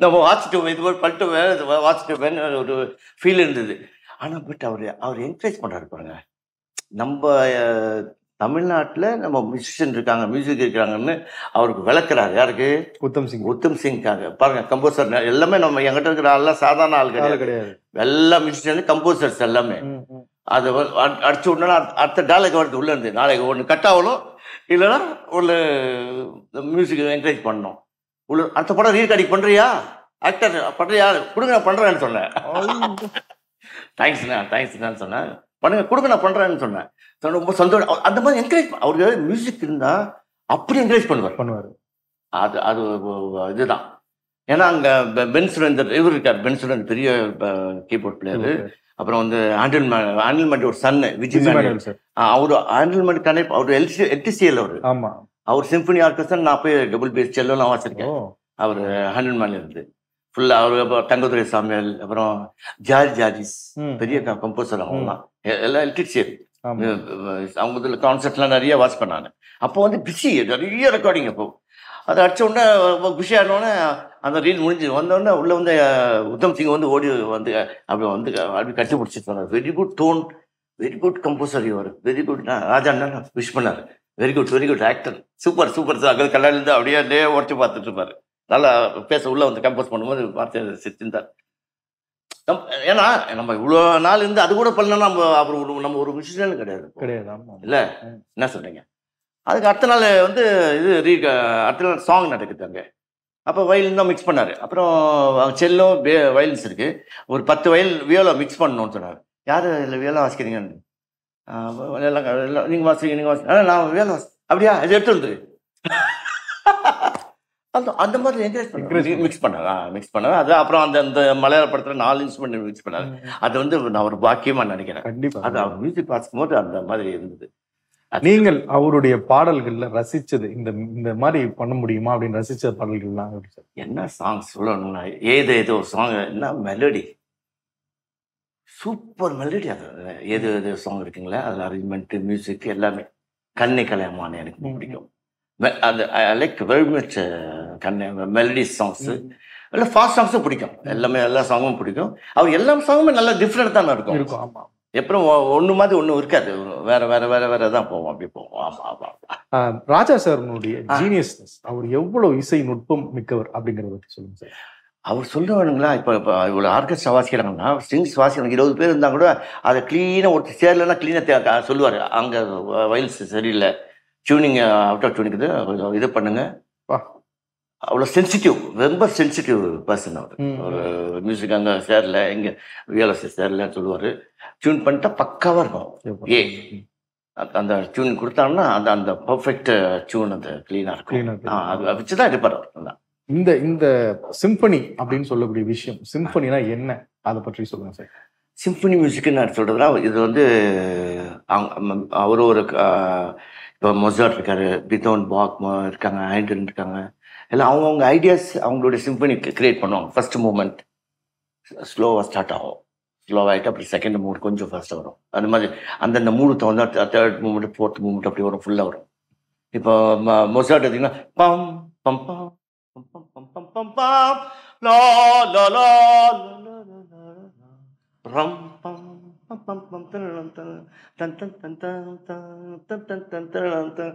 நம்ம வாட்சிட்டு இது ஒரு பண்ணிட்டு வாட்சிட்டு ஒரு ஃபீல் இருந்தது. ஆனால் பட் அவர் என்கரேஜ் பண்ணுறாரு பாருங்க. நம்ம தமிழ்நாட்டில் நம்ம மியூசிஷியன் இருக்காங்க, மியூசிக் இருக்கிறாங்கன்னு அவருக்கு விளக்குறாரு. யாருக்கு? உத்தம் சிங்காங்க பாருங்க. கம்போசர் எல்லாமே நம்ம எங்கிட்ட இருக்கிற ஆள்லாம் சாதாரண ஆள் கிடையாது. எல்லா மியூசிஷியன் கம்போசர்ஸ் எல்லாமே. அதை அடிச்சு விடனா அடுத்த டாலைக்கு வருது உள்ள இருந்து. நாளைக்கு ஒன்று கட் ஆகணும், இல்லைன்னா ஒரு மியூசிக் என்கரேஜ் பண்ணணும். உள்ள அடுத்த படம் ரீகார்டிங் பண்ணுறியா, ஆக்டர் பண்ணுறியா, கொடுங்க நான் பண்ணுறேன்னு சொன்னேன். தேங்க்ஸ்ண்ணா சொன்னேன். பண்ணுங்க கொடுங்க நான் பண்ணுறேன்னு சொன்னேன். ரொம்ப சந்தோஷம். அந்த மாதிரி என்கரேஜ், அவருக்கு மியூசிக் இருந்தால் அப்படி என்கரேஜ் பண்ணுவார். அது இதுதான். ஏன்னா அங்கே பென் சுரேந்தர் இவர் இருக்கார். பென் சுரேந்தர் பெரிய கீபோர்ட் பிளேயரு. அப்புறம் வந்து ஆண்டில்மேண்ட் ஒரு சன்னு விஜய் மேனன். அவர் ஆண்டில்மேண்ட் கனெக்ட், அவர் எல்டிசிஎல். அவர் சிம்பனி ஆர்கெஸ்ட்ரா. நான் போய் டபுள் பேஸ் செல்லெல்லாம் வாசிருக்கேன். அவர் ஆண்டில்மேன்ல இருந்து ஃபுல்லாக. அவர் தங்கதுரை சாமியல், அப்புறம் ஜார்ஜிஸ் பெரிய கம்போசர். அவங்கலாம் எல்லாம் எல்டிசிஎல். அவங்க இதில் கான்சர்ட்லாம் நிறைய வாட்ச் பண்ணாங்க. அப்போ வந்து பிஸி, நிறைய ரெக்கார்டிங். அப்போ அதை அடிச்ச உடனே குஷியானோடனே அந்த ரீல் முடிஞ்சு வந்தோடனே உள்ளே வந்து உத்தம் சிங் வந்து ஓடி வந்து அப்படி கட்டி பிடிச்சி சொன்னார். Very good tone, very good composer, your very good. Raja அண்ணா விஷ் பண்ணார். வெரி குட் ஆக்டர், சூப்பர் அங்கே கல்யாணம் அப்படியே உடச்சி பார்த்துட்டு இருப்பார். நல்லா பேச உள்ள வந்து கம்போஸ் பண்ணும்போது வார்த்தை சிரிச்சிருந்தார். ஏன்னா நம்ம இவ்வளோ நாள் இருந்து அது கூட பண்ணலாம். நம்ம ஒரு மியூசிஷியன் கிடையாது இல்லை, என்ன சொல்றீங்க? அதுக்கு அடுத்த நாள் வந்து அடுத்த நாள் சாங் நடக்குது அங்கே. அப்போ வயலின் தான் மிக்ஸ் பண்ணார். அப்புறம் செல்லோ வயலின்ஸ் இருக்கு, ஒரு 10 வயல் வியோலா மிக்ஸ் பண்ணணும்னு சொன்னார். யார் இல்லை வியோலா வாசிக்கிறீங்கன்னு? எல்லாம் நீங்கள் வாசிங்க. நான் வியோலா அப்படியா, இது எடுத்து வந்துரு. அந்த மாதிரி என்கரேஜ் மிக்ஸ் பண்ணார். அது அப்புறம் அந்த மலையாள படத்தில் 4 இன்ஸ்ட்ருமெண்ட் மிக்ஸ் பண்ணார். அது வந்து நான் ஒரு பாக்கியமா நினைக்கிறேன். கண்டிப்பா அது அவர் மியூசிக் பார்க்கும் போது அந்த மாதிரி இருந்தது. நீங்கள் அவருடைய பாடல்கள்ல ரசிச்சது, இந்த மாதிரி பண்ண முடியுமா அப்படின்னு ரசிச்ச பாடல்கள்லாம் என்ன சாங் சொல்லணும்னா, ஏதோ சாங், என்ன மெலடி, சூப்பர் மெலடி. அது எது எது சாங் இருக்குங்களா, அதில் அரேஞ்ச்மெண்ட், மியூசிக் எல்லாமே. கண்ணை கலையமான எனக்கு ரொம்ப பிடிக்கும். அது ஐ லைக் வெரி மச் கண்ணை மெலடி சாங்ஸு. இல்லை ஃபாஸ்ட் சாங்ஸும் பிடிக்கும். எல்லாமே எல்லா சாங்கும் பிடிக்கும். அவர் எல்லா சாங்குமே நல்லா டிஃப்ரெண்ட் தானே இருக்கும். ஆமாம். எப்பறம் ஒன்று மாதிரி ஒன்றும் இருக்காது. வேற வேற வேற வேற தான் போவோம். அப்படி போவோம். ஆமாம் ஆமாம். ராஜா சார்னுடைய ஜீனியஸ்னஸ், அவர் எவ்வளவு இசை நுட்பம் மிக்கவர் அப்படிங்கிறத பற்றி சொல்லுங்க சார். அவர் சொல்லுவானுங்களா, இப்போ இவ்வளோ ஆர்கெஸ்ட்ரா வாசிக்கிறாங்கன்னா, ஸ்ட்ரிங்ஸ் வாசிக்கிறாங்க, 20 பேர் இருந்தால் கூட அதை க்ளீனாக ஒருத்தர் சேரலைன்னா க்ளீனாக சொல்லுவார். அங்கே வயல்ஸ் சரியில்லை, டியூனிங் அவுட் ஆஃப் டியூனிங் இது பண்ணுங்க. அவ்வளோ சென்சிட்டிவ், ரொம்ப சென்சிட்டிவ் பர்சன் அவர். ஒரு மியூசிக் அங்கே சேரல, எங்கே வியலசி சேரலன்னு சொல்லுவார். டியூன் பண்ணிட்டா பக்காவாக இருக்கும். அந்த டியூன் கொடுத்தாங்கன்னா அந்த அந்த பர்ஃபெக்ட் டியூன் அந்த க்ளீனாக இருக்கும். அதை வச்சு தான் எடுப்பார் அவர். இந்த இந்த சிம்பனி அப்படின்னு சொல்லக்கூடிய விஷயம், சிம்பனினா என்ன, அதை பற்றி சொல்லுங்க சார். சிம்பனி மியூசிக்னு நான் சொல்கிறதுனா, இது வந்து அவர் ஒரு இப்போ மொசார்ட் இருக்காரு, பீத்தோவன், பாக் இருக்காங்க, ஹைடன் இருக்காங்க. எல்லாம் அவங்கவுங்க ஐடியாஸ், அவங்களுடைய சிம்பனி கிரியேட் பண்ணுவாங்க. ஃபர்ஸ்ட் மூமெண்ட் ஸ்லோவாக ஸ்டார்ட் ஆகும், ஸ்லோவாகிட்டு அப்படி செகண்ட் மூமெண்ட் கொஞ்சம் ஃபாஸ்ட்டாக வரும். அந்த மாதிரி அந்தந்த மூணு தகுந்தா தேர்ட் மூமெண்ட், ஃபோர்த் மூமெண்ட் அப்படி வரும், ஃபுல்லாக வரும். இப்போ மொசார்ட் எடுத்திங்கன்னா பம் பம் பம் பம் பம் பம் பம் பம் பம் லா லா லா ரம் பம் பம் பம் பம் தன் தன் தன் தன் தன் தன் தன் தன் தன் தன்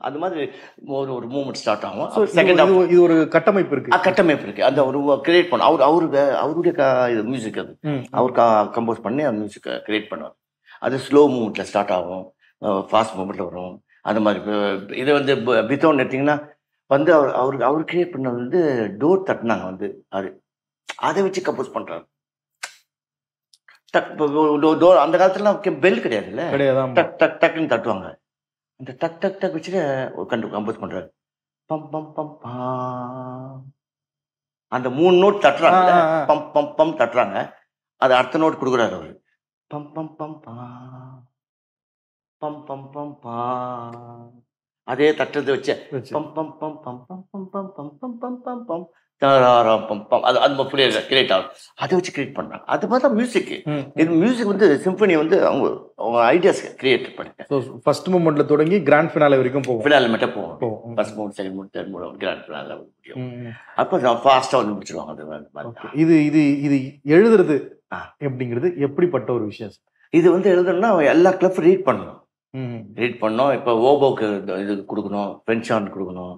அது மாதிரி ஒரு மூமெண்ட் ஸ்டார்ட் ஆகும். இது ஒரு கட்டமைப்பு இருக்கு, கட்டமைப்பு இருக்கு. அந்த ஒரு கிரியேட் பண்ண அவருடைய மியூசிக், அது அவர் கம்போஸ் பண்ணி அந்த மியூசிக் கிரியேட் பண்ணுவார். அது ஸ்லோ மூமெண்ட்ல ஸ்டார்ட் ஆகும், ஃபாஸ்ட் மூமெண்ட்ல வரும். அந்த மாதிரி இதை வந்து பீத்தோவன் எடுத்தீங்கன்னா வந்து அவர் கிரியேட் பண்ணது வந்து டோர் தட்டினாங்க வந்து, அது அதை வச்சு கம்போஸ் பண்றாரு. டோர் அந்த காலத்துல பெல் கிடையாதுல்ல, டக் டக் டக்குன்னு தட்டுவாங்க. அந்த டக் டக் டக் வச்சுட்டு கம்போஸ் பண்றாரு. பம் பம் பம் பா, அந்த 3 நோட் தட்டுறாங்க, பம் பம் பம் தட்டுறாங்க. அது அடுத்த நோட் கொடுக்குறாரு அவரு. பம் பம் பம் பா பம் பம் பம் பா, அதே தட்டுறது வச்சு பம் பம் பம் பம் பம் பம் பம் பம் பம் பம் பம் பம் அது கிரியேட் ஆகும். அதை வச்சு கிரியேட் பண்றாங்க. அது மாதிரி தான் மியூசிக். இது மியூசிக் வந்து சிம்பனி வந்து அவங்க ஐடியாஸ் கிரியேட் பண்ணிட்டாங்க. ஃபர்ஸ்ட் மூமெண்ட்ல தொடங்கி கிராண்ட் ஃபினாலே வரைக்கும் போகும். ஃபினாலே மட்டும் போகும். First moment, second moment, third moment, grand finale முடியும். அப்போ ஃபாஸ்டா வந்து முடிச்சிடுவாங்க. அது இது இது இது எழுதுறது எப்படிங்கிறது எப்படிப்பட்ட ஒரு விஷயம்? இது வந்து எழுதணும்னா எல்லா கிளப் ரீட் பண்ணணும். ரீட் பண்ணோம். இப்போ ஓபோக்கு இது கொடுக்கணும், ஃப்ரெஞ்ச் ஹார்ன் கொடுக்கணும்,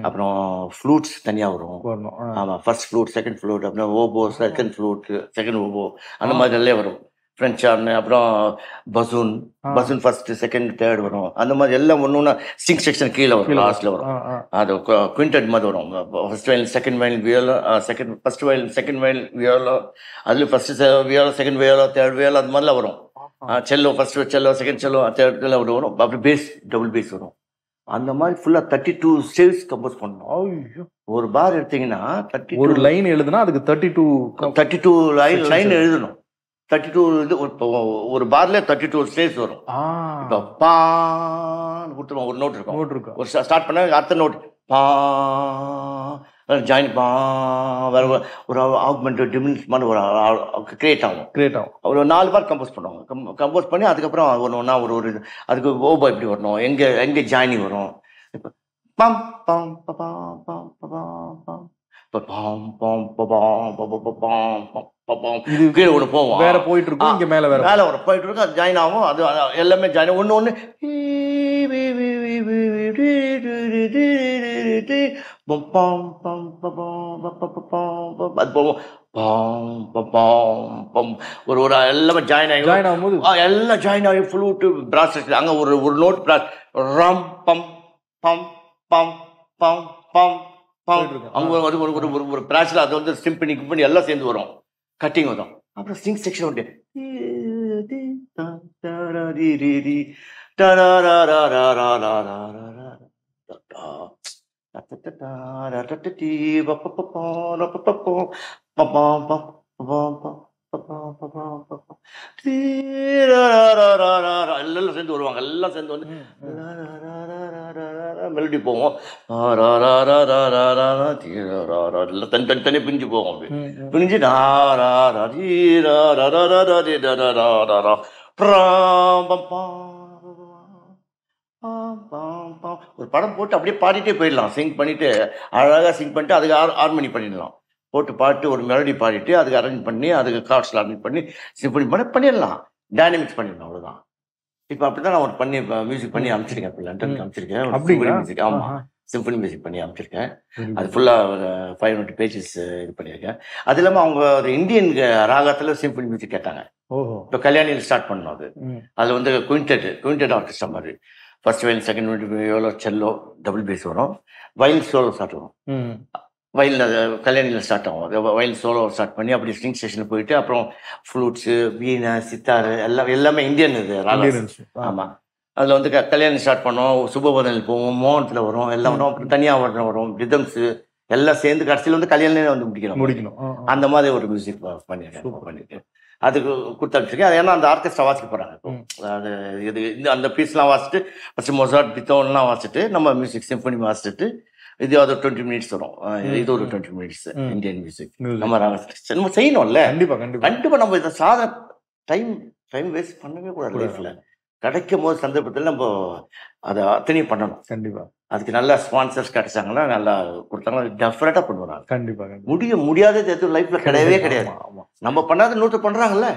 அப்புறம் ஃப்ளூட்ஸ் தனியாக வரும். ஆமாம், ஃபர்ஸ்ட் ஃப்ளூட், செகண்ட் ஃப்ளூட், அப்புறம் Oppo, second flute, second Oppo, அந்த மாதிரி நிறைய வரும். ஃப்ரெஞ்ச் ஹார்ன், அப்புறம் பசூன் ஃபர்ஸ்ட், செகண்ட், தேர்ட் வரும். அந்த மாதிரி எல்லாம் ஒன்று ஒன்று ஸ்ட்ரிங் செக்ஷன் கீழே வரும், லாஸ்ட்டில் வரும். அது குவிண்டட் மாதிரி வரும். ஃபர்ஸ்ட் வயல், செகண்ட் வயல் வியோலோ, ஃபர்ஸ்ட் வயல், செகண்ட் வயல் வியோலோ, அதுலேயும் ஃபர்ஸ்ட் வியோலோ, செகண்ட் வியோலோ, தேர்ட் வியோலோ, அது மாதிரிலாம் வரும். Cello, first Cello, second Cello, third வரும். அப்படி பேஸ், டபுள் பேஸ் வரும். அந்த மாதிரி ஃபுல்லாக 32 ஸ்டேஜ் கம்போஸ் பண்ணணும். ஒரு பார் எடுத்தீங்கன்னா ஒரு லைன் எழுதுனா அதுக்கு 32 லைன் எழுதணும். 32 இது ஒரு பார்ல 32 ஸ்டேஜ் வரும். இப்போ பான்னு கொடுத்துருவோம், ஒரு நோட் இருக்கும். ஒரு ஸ்டார்ட் பண்ண அடுத்த நோட் பா, ஜாயின் பா, வேற ஒரு ஆக்மெண்ட் டிமினிஷ் மாதிரி ஒரு கிரியேட் ஆகும். ஒரு 4 பார் கம்போஸ் பண்ணுவாங்க. கம்போஸ் பண்ணி அதுக்கப்புறம் ஒன்று ஒரு அதுக்கு ஓபோ எப்படி வரணும், எங்கே ஜாயினிங் வரும். இப்போ பம் பம் பம் பம் பம் கீழே ஒன்று போவோம், வேற போயிட்டு இருக்கும், இங்கே மேலே மேலே ஒரு போயிட்டு இருக்கும், அது ஜாயின் ஆகும். அது எல்லாமே ஜாயின் ஒன்று ஒன்று அது போவோம். ஒரு எல்லாமே ஜாயின் ஆகும்போது எல்லாம் ஜாயின் ஆகி ஃப்ளூட், பிராஸ் அங்கே ஒரு நோட் பிராஸ் ரம் பம் பம் பம் பம் பம் அங்கே ஒரு பிராஸ்ல அது வந்து சிம்பனி கிம்பனி எல்லாம் சேர்ந்து வரும், கட்டிங் வரும். அப்புறம் ஸ்ட்ரிங் செக்ஷன் உண்டு. எல்லாம் சேர்ந்து வருவாங்க, எல்லாம் சேர்ந்து வந்து மெலடி போவோம், எல்லாம் தனி தனி தனி பிரிஞ்சு போவோம். அப்படி பிரிஞ்சு ஒரு படம் போட்டு அப்படியே பாடிட்டே போயிடலாம். சிங் பண்ணிட்டு அழகாக சிங் பண்ணிட்டு அதுக்கு ஹார்மோனி பண்ணிடலாம். போட்டு பாட்டு ஒரு மெலடி பாடிட்டு அதுக்கு அரேஞ்ச் பண்ணி அதுக்கு கார்ட்ஸில் அரேஞ்ச் பண்ணி சிம்பனி பண்ணிடலாம். டைனமிக்ஸ் பண்ணிடலாம், அவ்வளோதான். இப்போ அப்படி தான் நான் ஒரு பண்ணி மியூசிக் பண்ணி அமைச்சிருக்கேன். இப்போ லண்டனுக்கு அமைச்சிருக்கேன் சிம்பனி மியூசிக். ஆமாம், சிம்பனி மியூசிக் பண்ணி அமைச்சிருக்கேன். அது ஃபுல்லாக ஒரு 500 பேஜஸ் இது பண்ணியிருக்கேன். அது இல்லாமல் அவங்க ஒரு இந்தியன் ராகத்தில் சிம்பனி மியூசிக் கேட்டாங்க. இப்போ கல்யாணியில் ஸ்டார்ட் பண்ணோம். அது வந்து குயின்டெட் ஆர்கெஸ்ட்ரா மாதிரி. First violin, second violin, cello, double bass வரும், வயலின் சோலோ ஸ்டார்ட் ஆகும். வயலில் கல்யாணியில் ஸ்டார்ட் ஆகும். அது வயலின் சோலோ ஸ்டார்ட் பண்ணி அப்படி ஸ்ட்ரிங் ஸ்டேஷனில் போயிட்டு அப்புறம் ஃப்ளூட்ஸு, வீணை, சித்தாரு எல்லாமே இந்தியன் இது ராகம். ஆமாம், அதில் வந்து கல்யாணி ஸ்டார்ட் பண்ணோம், சுபபோதனில் போவோம், மோகனத்தில் வரும், எல்லாம் வரும், அப்புறம் தனியாக வரும், ரிதம்ஸு எல்லாம் சேர்ந்து கடைசியில் வந்து கல்யாணம் வந்து முடிக்கணும். அந்த மாதிரி ஒரு மியூசிக் பண்ணியிருக்கேன். அதுக்கு கொடுத்தாச்சிருக்கேன். அது ஏன்னா அந்த ஆர்கெஸ்ட்ரா வாசிக்க போகிறாங்க. அது இது அந்த பீஸ்லாம் வாசிட்டு ஃபஸ்ட்டு மொசார்ட், பித்தோன்லாம் வாசிட்டு நம்ம மியூசிக் சிம்பனி வாசிட்டு இது அது 20 மினிட்ஸ் வரும். இது ஒரு 20 மினிட்ஸ் இந்தியன் மியூசிக் நம்ம நம்ம செய்யணும்ல. கண்டிப்பாக நம்ம இதை டைம் வேஸ்ட் பண்ணவே கூடாது. லைஃப்பில் கிடைக்கும் போது சந்தர்ப்பத்தில் நம்ம அதை அத்தனையும் பண்ணணும். கண்டிப்பாக அதுக்கு நல்ல ஸ்பான்சர்ஸ் கிடைச்சாங்கன்னா, நல்லா கொடுத்தாங்கன்னா டெஃபினட்டாக பண்ணுவாங்க. கண்டிப்பாக முடியாதது எதுவும் லைஃப்பில் கிடையவே கிடையாது. நம்ம பண்ணாத நூற்று பண்ணுறாங்கல்ல,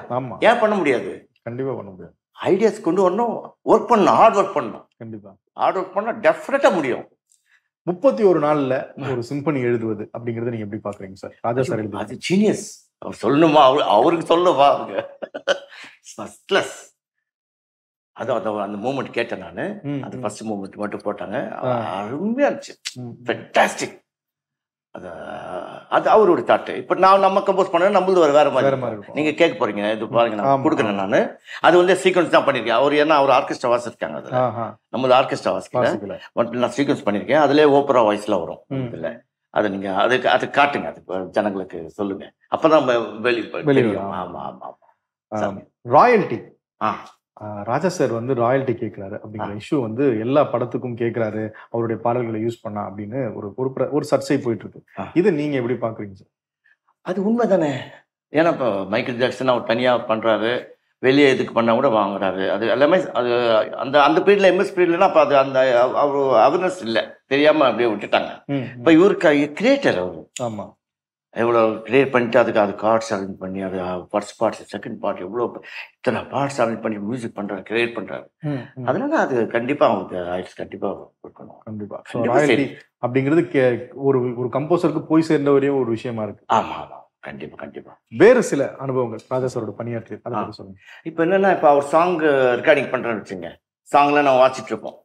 ஏன் பண்ண முடியாது? கண்டிப்பாக பண்ண முடியாது. ஐடியாஸ் கொண்டு வரணும், ஒர்க் பண்ணணும், ஹார்ட் ஒர்க் பண்ணணும். கண்டிப்பாக ஹார்ட் ஒர்க் பண்ணால் டெஃபினட்டாக முடியும். 31 நாள்ல ஒரு சிம்பனி எழுதுவது அப்படிங்கறத நீங்க எப்படி பாக்குறீங்க சார்? ராஜா சார் அது ஜீனியஸ். அவர் சொல்லணுமா? அவருக்கு சொல்லவா? First class. அதான் அந்த மூமெண்ட் கேட்டேன் நான். அது ஃபர்ஸ்ட் மூமெண்ட் மட்டும் போட்டாங்க, அருமையா இருந்துச்சு, ஃபென்டாஸ்டிக். அது அவரோட தாட்டு. இப்போ நம்ம கம்போஸ் பண்ண நம்மளது வேற மாதிரி இருக்கும். நீங்க கேட்க போறீங்க, இது பாருங்க நான் கொடுக்குறேன். நான் அது வந்து சீக்வன்ஸ் தான் பண்ணிருக்கேன். அவர் ஏன்னா அவர் ஆர்கெஸ்ட்ரா வாசிருக்காங்க. அதுல நம்மளது ஆர்கெஸ்ட்ரா வாசிக்கல, நான் சீக்வன்ஸ் பண்ணிருக்கேன். அதுல ஓப்பரா வாய்ஸ்ல வரும். இதுல அதை நீங்க அது காட்டுங்க, அது ஜனங்களுக்கு சொல்லுங்க, அப்பதான் வெளியும். ஆமா ஆமா ஆமா. ராயல்டி, ராஜா சார் வந்து ராயல்டி கேட்கிறாரு அப்படிங்கிற இஷ்யூ வந்து எல்லா படத்துக்கும் கேட்கிறாரு, அவருடைய பாடல்களை யூஸ் பண்ணா அப்படின்னு ஒரு சர்ச்சை போயிட்டு இருக்கு. இது நீங்க எப்படி பாக்குறீங்க சார்? அது உண்மைதானே. ஏன்னா இப்போ மைக்கேல் ஜாக்சன் அவர் தனியா பண்றாரு, வெளியே இதுக்கு பண்ணா கூட வாங்குறாரு. அது எல்லாமே அது அந்த பீரியட்ல எம்எஸ் பீரியட்லன்னா அப்போ அது அந்த அவேர்னஸ் இல்லை, தெரியாம அப்படியே விட்டுட்டாங்க. இப்போ இவருக்கு கிரியேட்டர் அவரு. ஆமா, எவ்வளோ கிரியேட் பண்ணிட்டு அதுக்கு அது கார்ட்ஸ் அரேஞ்ச் பண்ணி அது ஃபர்ஸ்ட் பார்ட்ஸ், செகண்ட் பார்ட், எவ்வளோ இத்தனை பார்ட்ஸ் அரேஞ்ச் பண்ணி மியூசிக் பண்ணுறாரு, கிரியேட் பண்ணுறாரு. அதனால அது கண்டிப்பாக அவங்களுக்கு ஆயிடுச்சு, கண்டிப்பாக கொடுக்கணும். கண்டிப்பாக அப்படிங்கிறது ஒரு கம்போசருக்கு போய் சேர்ந்த ஒரே ஒரு விஷயமா இருக்கு. ஆமாம் ஆமாம், கண்டிப்பாக கண்டிப்பாக. வேறு சில அனுபவங்கள் ராஜா சாரோட பணியாற்றி அதை சொல்லுங்க. இப்போ என்னென்னா, இப்போ அவர் சாங் ரெக்கார்டிங் பண்ணுறேன்னு வச்சுங்க, சாங்லாம் நான் வாசிச்சுட்டு இருப்போம்.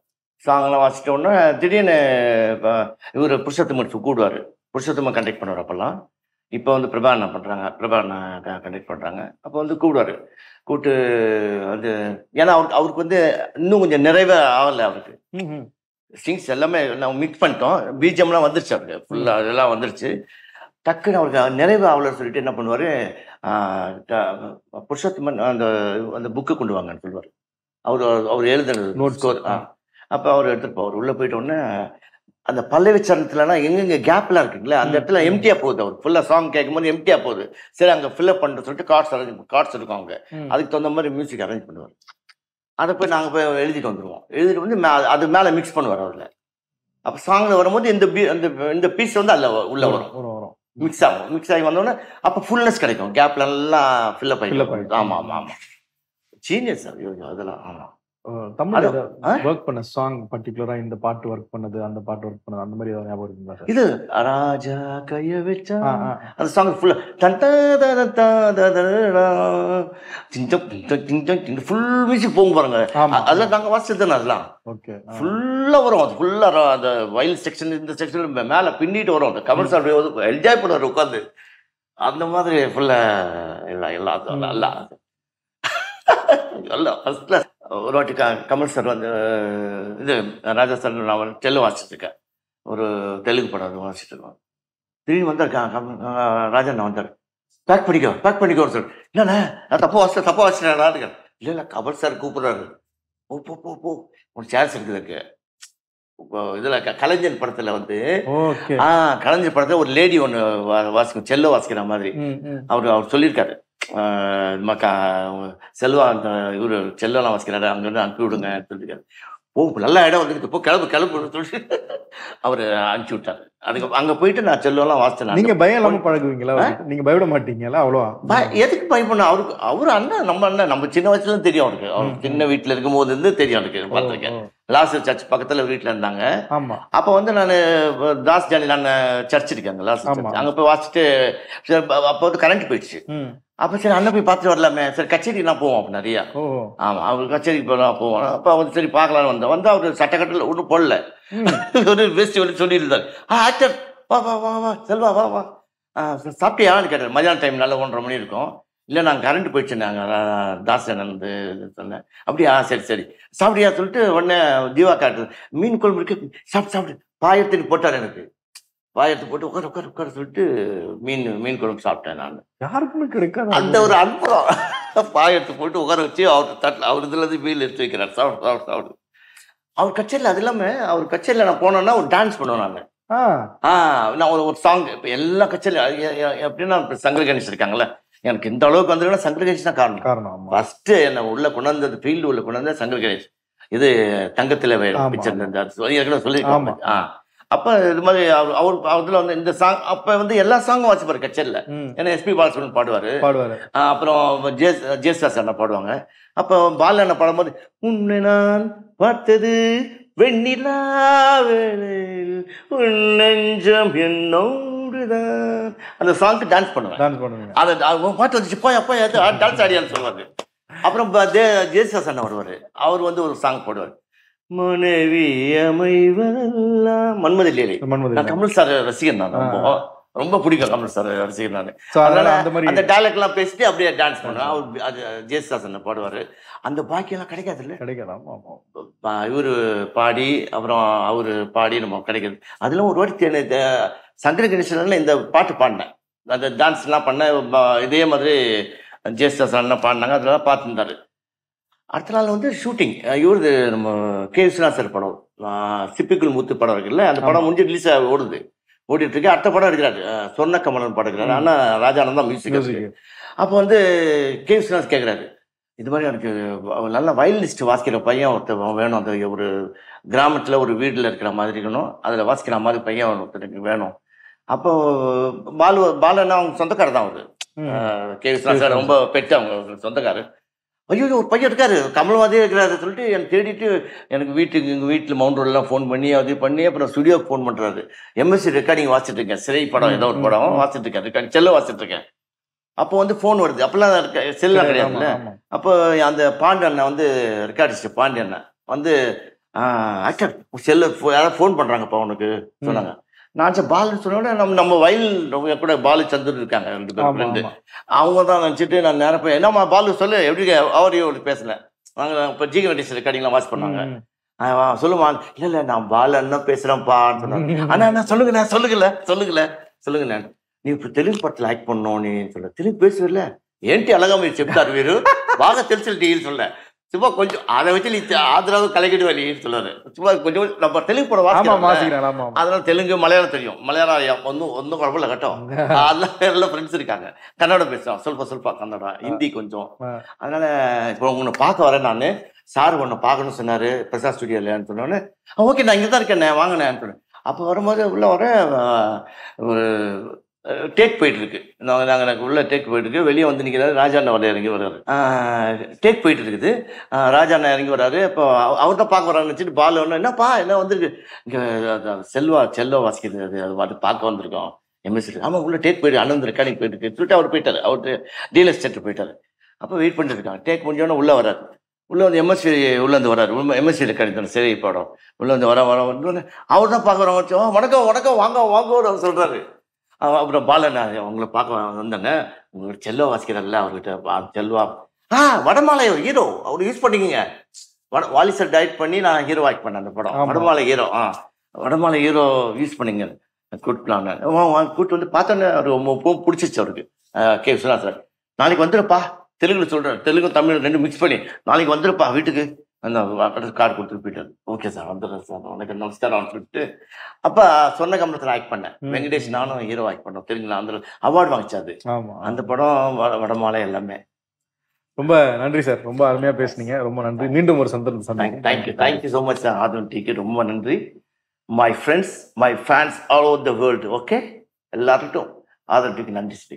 சாங்லாம் வாசிட்டோன்னா திடீர்னு இவர் புருஷோத்தமன் கூடுவார், புருஷோத்தமன் கண்டக்ட் பண்ணுவார். அப்போல்லாம் இப்போ வந்து பிரபாண்ணா பண்ணுறாங்க, பிரபாண்ணா கண்டக்ட் பண்ணுறாங்க. அப்போ வந்து கூப்பிடுவார், கூப்பிட்டு வந்து ஏன்னா அவருக்கு வந்து இன்னும் கொஞ்சம் நிறைவே ஆகலை. அவருக்கு ஸ்ட்ரிங்ஸ் எல்லாமே நான் மிக்ஸ் பண்ணிட்டோம், பிஜிஎம்லாம் வந்துருச்சு, அவருக்கு ஃபுல்லாக அதெல்லாம் வந்துருச்சு. டக்குன்னு அவருக்கு நிறைவு ஆகலன்னு சொல்லிட்டு என்ன பண்ணுவார், புருஷோத்தமன் அந்த புக்கு கொண்டு வாங்கன்னு சொல்லுவார். அவர் எழுதுறது நோட் ஸ்கோர். அப்போ அவர் எடுத்துகிட்டு போவார். உள்ளே போயிட்டோன்னே அந்த பல்லவி சரணத்துலனா எங்கெங்க கேப்லாம் இருக்குங்களா, அந்த இடத்துல எம்டியா போகுது. அவர் ஃபுல்லாக சாங் கேட்கும்போது எம்டியா போகுது. சரி, அங்கே ஃபில்அப் பண்ணுறது சொல்லிட்டு கார்ட்ஸ் இருக்கும் அவங்க, அதுக்கு தகுந்த மாதிரி மியூசிக் அரேஞ்ச் பண்ணுவார். அதை போய் நாங்கள் போய் எழுதிட்டு வந்துடுவோம். எழுதிட்டு வந்து அது மேலே மிக்ஸ் பண்ணுவார் அவரில். அப்போ சாங்கில் வரும்போது இந்த பீஸ் வந்து அதில் உள்ளே வரும், மிக்ஸ் ஆகி வந்தோடனே அப்போ ஃபுல்னஸ் கிடைக்கும், கேப்ல எல்லாம் ஃபில்அப் ஆகி. ஆமாம் ஆமாம் ஆமாம், ஜீனியஸ் அதெல்லாம். ஆமாம், தமிழ்ல வர்க் பண்ண சாங் பர்టిక్యులரா இந்த பாட்டு வர்க் பண்ணது, அந்த பாட்டு வர்க் பண்ணது, அந்த மாதிரி ஏதாவது ஞாபகம் இருக்குங்களா சார்? இது ராஜா கைய வச்சா அந்த சாங் ஃபுல்லா ஃபுல் மியூசிக் போகும் பாருங்க. அதெல்லாம் நாங்க வாசிச்சது அதெல்லாம் ஃபுல்லா வரும். அது ஃபுல்லா அந்த வயல் செக்ஷன், இந்த செக்ஷன் மேல பின்னிட்டு வரும். அந்த கமல் சார் என்ஜாய் பண்ணுவார் உட்காந்து. அந்த மாதிரி ஃபுல்லா எல்லாம் நல்லா ஃபர்ஸ்ட் கிளாஸ். ஒரு வாட்டி கமல் சார் வந்து இது ராஜா சார் நான் தெலுங்கு வாசிச்சிருக்கேன், ஒரு தெலுங்கு படம் வாசிச்சுட்டு இருக்கோம். திடீர்னு வந்தார் ராஜா, நான் வந்தார், பேக் பண்ணிக்கோ சார். என்னண்ணே நான் தப்பா வச்சிட்டேன். இல்லை கமல் சார் கூப்பிடுறாரு. போ ஒரு சான்ஸ் இருக்குது. இப்போ இதில் கலைஞர் படத்தில் வந்து கலைஞர் படத்தில் ஒரு லேடி ஒன்று வாசிக்கும், செல்லோ வாசிக்கிற மாதிரி. அவர் சொல்லியிருக்காரு, செல்வா அந்த இவர் செல்லோலாம் வாசிக்கிறாரு, அங்கேருந்து அனுப்பி விடுங்க சொல்லியிருக்காரு. நல்ல இடம் வந்துருக்கு, போ கிளம்புன்னு சொல்லிட்டு அவர் அனுப்பிச்சி விட்டார். அதுக்கு அங்கே போயிட்டு நான் செல்லோலாம் வாசித்தேன். நீங்கள் பயம் இல்லாமல் பழகுவீங்களா? நீங்கள் பயப்பட மாட்டீங்களா? அவ்வளோவா எதுக்கு பயப்படணும்? அவர் அண்ணன், நம்ம சின்ன வயசுல தெரியும் அவருக்கு. அவர் சின்ன வீட்டில் இருக்கும் போது இருந்து தெரியும் அவருக்கு. பார்த்துருக்கேன், லாஸ்ட் சர்ச் பக்கத்துல வீட்டுல இருந்தாங்க. அப்ப வந்து நான் தாஸ் ஜானி நான் சர்ச் இருக்கேன், லாஸ்ட் சர்ச். அங்க போய் வாசிச்சுட்டு அப்போ வந்து கரண்ட் போயிடுச்சு. அப்ப சரி அண்ணன் போய் பார்த்துட்டு வரலாமே, சரி கச்சேரி நான் போவோம் அப்ப நிறையா. ஆமா, அவர் கச்சேரிக்கு போவோம். அப்ப அவர் சரி பார்க்கலான்னு வந்தா அவர் சட்டக்கட்டில் ஒன்றும் போடல, ஒரு வேஸ்ட் சொல்லியிருந்தாரு. ஆக்டர் வா செல்வா வா சாப்பிட்டியான்னு கேட்டார். மதியான டைம் நல்லா 1:30 மணி இருக்கும். இல்லை நாங்கள் கரண்ட் போயிடுச்சு, நாங்கள் தாசனந்து சொன்னேன். அப்படியா, சரி சாப்பிடியா சொல்லிட்டு உடனே தீவா காட்டு மீன் குழம்பு இருக்கு, சாப்பிட்டு பாயத்துக்கு போட்டார். எனக்கு பாயத்து போட்டு உட்கார சொல்லிட்டு மீன் குழம்பு சாப்பிட்டேன். நான் யாருக்குமே கிடைக்காது அந்த ஒரு அனுபவம். பாயத்து போட்டு உட்கார வச்சு அவர் தட்டில் அவர் இதுல இருந்து மீன் எடுத்து வைக்கிறார். சாப்பிடு அவர் கச்சேரியில். அது இல்லாமல் அவர் கச்சேரியில் நான் போனோன்னா ஒரு டான்ஸ் பண்ணுவேன். நான் ஒரு சாங் இப்போ எல்லா கச்சேரியும் எப்படின்னா சங்கர் கணேஷ் இருக்காங்கல்ல, எனக்கு இந்த அளவுக்கு வந்துருக்குன்னா சங்கர் கணேஷ் தான் காரணம். ஃபர்ஸ்ட் என்ன உள்ள கொண்டு வந்தது, ஃபீல்டு உள்ள கொண்டு வந்தது சங்கர் கணேஷ். இது தங்கத்தில் பிக்சர் சொல்லியிருக்காங்க. அப்ப இது மாதிரி அவர் அதுல வந்து இந்த சாங் அப்ப வந்து எல்லா சாங்கும் வாசிப்பாரு கச்சேரியில். ஏன்னா எஸ்பி பாலசுப்ரமணியன் பாடுவாரு. அப்புறம் ஜேசுதாஸ் அண்ணா பாடுவாங்க. அப்போ பால அண்ணா பாடும்போது உன்னை நான் பார்த்தது வெண்ணிலா வேளையில் உன் நெஞ்சம் என்னோடுதான், அந்த சாங்க்கு டான்ஸ் பண்ணுவேன். அந்த பாட்டு வந்துச்சு, போய் டான்ஸ் ஆடியான்னு சொல்லுவாரு. அப்புறம் ஜேசுதாஸ் அண்ணா வருவாரு, அவர் வந்து ஒரு சாங் போடுவார், மனைவி அமைவெல்லாம் மன்மதி லீலை. நான் கமல் சார் ரசிகன், நான் ரொம்ப பிடிக்கும் கமல் சார் ரசிகன் நான். அதனால அந்த டைலாக் எல்லாம் பேசிட்டு அப்படியே டான்ஸ் பண்ணுவேன். அவர் அது ஜேசுதாஸ் அண்ணா பாடுவாரு. அந்த பாக்கியெல்லாம் கிடைக்காது இல்லை, இவரு பாடி அப்புறம் அவரு பாடி நம்ம கிடைக்காது. அதெல்லாம் ஒரு வாட்டி சங்கர கணேசன்ல இந்த பாட்டு பாடினேன், அந்த டான்ஸ் எல்லாம் பண்ணேன். இதே மாதிரி ஜேசுதாஸ் அண்ணா பாடினாங்க, அதெல்லாம் பார்த்துருந்தாரு. அடுத்த நாள் வந்து ஷூட்டிங். இவருது நம்ம கே விஸ்வநாதர் படம் சிப்பிக்குள் முத்து படம் இருக்குல்ல, அந்த படம் முடிஞ்சு ரிலீஸ் ஓடிட்டு இருக்கு. அடுத்த படம் எடுக்கிறாரு, சொர்ண கமலன் படம் எடுக்கிறாரு. ஆனால் ராஜானந்தா மியூசிக். அப்போ வந்து கே விஸ்வநாத் கேட்குறாரு, இது மாதிரி எனக்கு நல்ல வயலினிஸ்ட் வாசிக்கிற பையன் ஒருத்தர் வேணும், அந்த ஒரு கிராமத்தில் ஒரு வீட்டில் இருக்கிற மாதிரி இருக்கணும், அதில் வாசிக்கிற மாதிரி பையன் ஒருத்தருக்கு வேணும். அப்போ பாலுன்னா அவங்க சொந்தக்காரர் தான். அவரு கே விஸ்வநாத் சார் ரொம்ப பெட்டு, அவங்க சொந்தக்காரர். ஐயோ ஒரு பையன் இருக்காரு, கமல்வாதியே இருக்கிறாரு சொல்லிட்டு எனக்கு தேடிட்டு எனக்கு எங்கள் வீட்டில் மவுண்ட் ரோடெலாம் ஃபோன் பண்ணி அது பண்ணி அப்புறம் ஸ்டுடியோக்கு ஃபோன் பண்ணுறாரு. எம்எஸ்சி ரெக்கார்டிங் வாசிட்டு இருக்கேன், சிறை படம் ஏதோ ஒரு படம் வாசிட்டு இருக்கேன், ரெக்கார்டிங் செல்ல வாசிட்டு இருக்கேன். அப்போ வந்து ஃபோன் வருது, அப்போல்லாம் செல்லாம் கிடையாதுல்ல. அப்போ அந்த பாண்டியண்ணா வந்து ரெக்கார்டிஸ்ட் பாண்டியண்ணா வந்து ஆக்டர் செல்லு யாராவது ஃபோன் பண்ணுறாங்கப்பா உனக்கு சொன்னாங்க. நான் பாலு சொன்னோட நம்ம வயல் கூட பாலு சந்தூர் இருக்காங்க, 2 பேர் ஃப்ரெண்டு. அவங்க தான் நினச்சிட்டு நான் நேரம் போய் என்னம்மா பாலு சொல்லு எப்படி அவரையும் பேசினேன். நாங்கள் இப்போ ஜி கணேஷ் ரெக்கார்டிங்லாம் வாட்ச் பண்ணாங்க. சொல்லுமா, இல்லை நான் பாலு அண்ணா பேசுகிறேன்ப்பான்னு சொன்னாங்க. அண்ணா சொல்லுங்கண்ணே நீ இப்போ தெலுங்கு படத்தில் ஆக்ட் பண்ணணும், நீ சொல்ல தெலுங்கு பேசுவில்ல, ఏంటి అలాగా మీరు చెప్తారు, మీరు బాగా తెలుసు డీల్ சொல்ல சும்மா கொஞ்சம் அதை வச்சு நீ ஆதரவு கலைக்கிடுவேன் நீன்னு சொல்லுவாரு. சும்மா கொஞ்சம் நம்ம தெலுங்கு படம் வாசிக்கிறேன், அதனால தெலுங்கு மலையாளம் தெரியும். மலையாளம் ஒன்றும் குழப்பம் கட்டும். அதெல்லாம் நல்ல ஃப்ரெண்ட்ஸ் இருக்காங்க. கன்னடம் பேசுவோம், சொல்பா கன்னடம், ஹிந்தி கொஞ்சம். அதனால இப்போ உன்னை பார்க்க வரேன் நான், சார் உன்னை பார்க்கணும்னு சொன்னாரு பிரசாத் ஸ்டுடியோலன்னு சொன்னோன்னே ஓகே நான் இங்கே தான் இருக்கேன் வாங்கினேன்னு சொன்னேன். அப்போ வரும்போது உள்ள வர ஒரு டேக் போயிட்டு இருக்கு, நாங்கள் உள்ள டேக் போயிட்டு இருக்கு. வெளியே வந்து நிற்கிறாரு, ராஜா அண்ணா இறங்கி வர்றாரு. டேக் போயிட்டு இருக்குது, ராஜா அண்ணா இறங்கி வர்றாரு. இப்போ அவர் தான் பார்க்க வரான்னு வச்சுட்டு பால் ஒன்று என்னப்பா என்ன வந்துருக்கு இங்கே செல்வா வாசிக்கிறது, அது பார்த்து பார்க்க வந்திருக்கோம் எம்எஸ்சி. ஆமாம் உள்ள டேக் போயிட்டு அண்ணன் ரெக்கார்டிங் போயிட்டு இருக்கு சொல்லிட்டு அவர் போயிட்டார், அவருக்கு ரியல் எஸ்டேட் போயிட்டார். அப்போ வெயிட் பண்ணிட்டு இருக்காங்க. டேக் முடிஞ்சோடனே உள்ளே வர்றாரு. உள்ளே வந்து எம்எஸ்சி உள்ளேருந்து வர்றாரு, எம்எஸ்சி ரெக்கார்டிங் சரி படம் உள்ளே வந்து வர அவர் தான் பார்க்க வரவங்க. வணக்கம் வாங்க அவர் சொல்கிறாரு. அப்புறம் பாலன் உங்களை பார்க்க வந்தாங்க, உங்களுக்கு செல்வா வாசிக்கிறார்ல அவர்கிட்ட செல்வா வடமாலை ஹீரோ அவர் யூஸ் பண்ணிக்கோங்க. வாலிசர் டைரக்ட் பண்ணி நான் ஹீரோ ஆக்ட் பண்ணேன் அந்த படம். வடமாலை ஹீரோ யூஸ் பண்ணிங்க. கூட்டு வந்து பார்த்தோன்னே ஒரு பிடிச்சிச்சு அவருக்கு. கே விஸ்வநாத் சார், நாளைக்கு வந்துடுப்பா, தெலுங்குல சொல்கிறேன், தெலுங்கு தமிழ் ரெண்டு மிக்ஸ் பண்ணி நாளைக்கு வந்துடுப்பா வீட்டுக்கு, அந்த கார்டு கொடுத்துட்டு போயிட்டாரு. ஓகே சார், வந்துடுறேன் சார், உனக்கு நமஸ்காரம் சொல்லிட்டு. அப்போ சொன்ன கம்பளத்தில் ஆக்ட் பண்ணேன். வெங்கடேஷ் நானும் ஹீரோ ஆக்ட் பண்ணோம் தெலுங்குல. அந்த அவார்டு வாங்கிச்சாது அந்த படம், வடமாலை எல்லாமே. ரொம்ப நன்றி சார், ரொம்ப அருமையா பேசுனீங்க, ரொம்ப நன்றி. மீண்டும் ஒரு சந்தர்ப்பம். Thank you so much sir. Aadhavan டிக்கு ரொம்ப நன்றி. My friends, my fans all over the world. Okay, எல்லாருக்கும் ஆதவன் டிக்கு நன்றி.